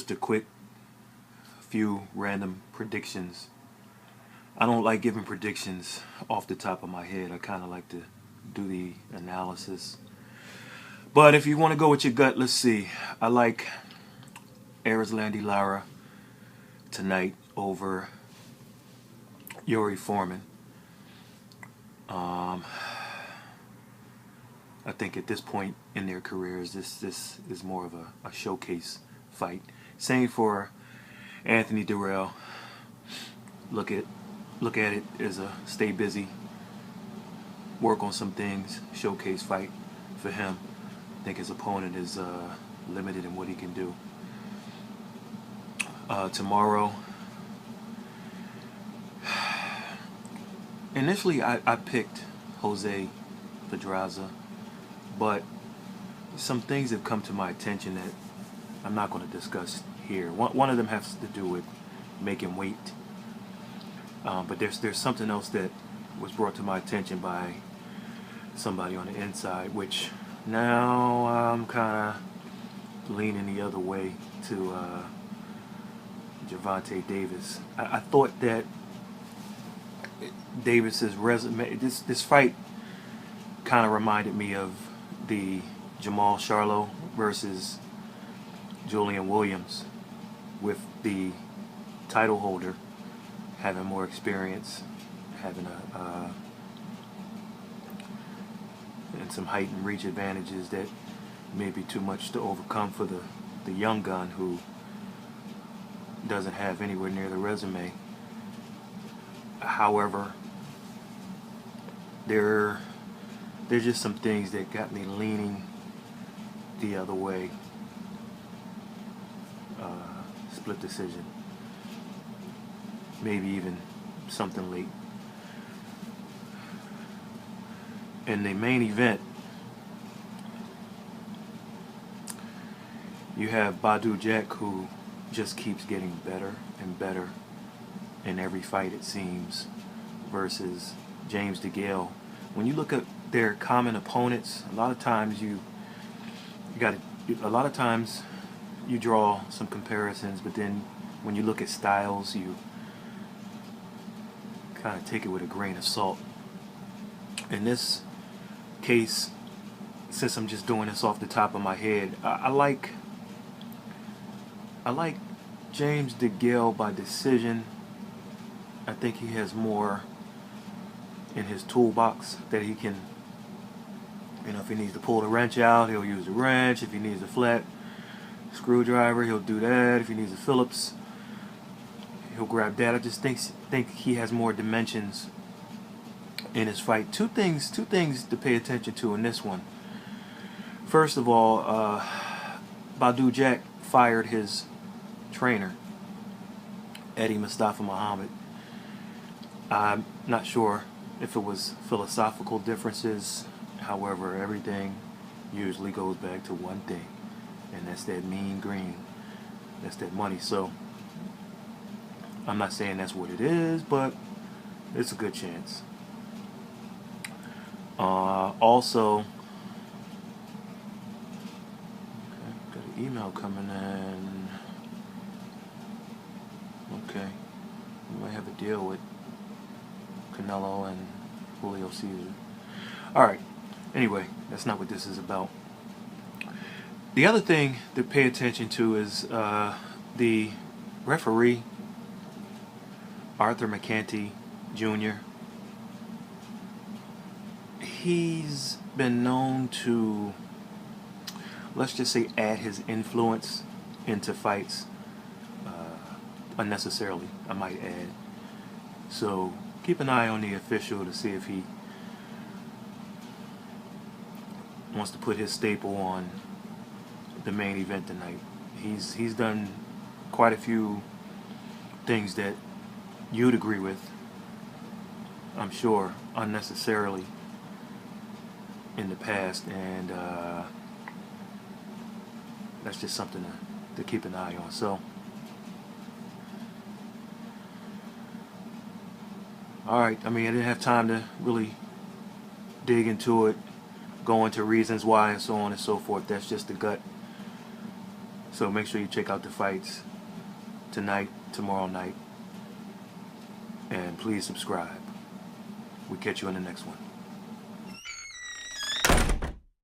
Just a quick few random predictions. I don't like giving predictions off the top of my head. I kind of like to do the analysis. But if you want to go with your gut, let's see. I like Erislandy Lara tonight over Yuri Foreman. I think at this point in their careers, this is more of a showcase fight. Same for Anthony Degale. Look at it as a stay busy, work on some things, showcase fight for him. I think his opponent is limited in what he can do. Tomorrow, initially I picked Jose Pedraza, but some things have come to my attention that I'm not going to discuss here. One of them has to do with making weight, but there's something else that was brought to my attention by somebody on the inside, which now I'm kind of leaning the other way to Gervonta Davis. I thought that Davis's resume, this fight kind of reminded me of the Jamal Charlo versus Julian Williams, with the title holder having more experience, having and some height and reach advantages that may be too much to overcome for the young gun who doesn't have anywhere near the resume. However, there's just some things that got me leaning the other way. Split decision, maybe even something late. In the main event, you have Badou Jack, who just keeps getting better and better in every fight, it seems, versus James Degale. When you look at their common opponents, a lot of times you draw some comparisons, but then when you look at styles, you kind of take it with a grain of salt. In this case, since I'm just doing this off the top of my head, I like James Degale by decision. I think he has more in his toolbox that he can, if he needs to pull the wrench out, he'll use the wrench. If he needs a flat screwdriver, he'll do that. If he needs a Phillips, he'll grab that. I just think he has more dimensions in his fight. Two things to pay attention to in this one. First of all, Badou Jack fired his trainer, Eddie Mustafa Muhammad. I'm not sure if it was philosophical differences. However, everything usually goes back to one thing, and that's that mean green. That's that money. So I'm not saying that's what it is, but it's a good chance. Also, okay, got an email coming in. Okay, we might have a deal with Canelo and Julio Cesar. Alright, anyway, that's not what this is about. The other thing to pay attention to is the referee, Arthur McCanty Jr. He's been known to, let's just say, add his influence into fights unnecessarily, I might add. So keep an eye on the official to see if he wants to put his staple on the main event tonight. He's done quite a few things that you'd agree with, I'm sure, unnecessarily in the past, and that's just something to keep an eye on. So, alright, I didn't have time to really dig into it, go into reasons why and so on and so forth. That's just the gut So make sure you check out the fights tonight, tomorrow night, and please subscribe. We'll catch you in the next one.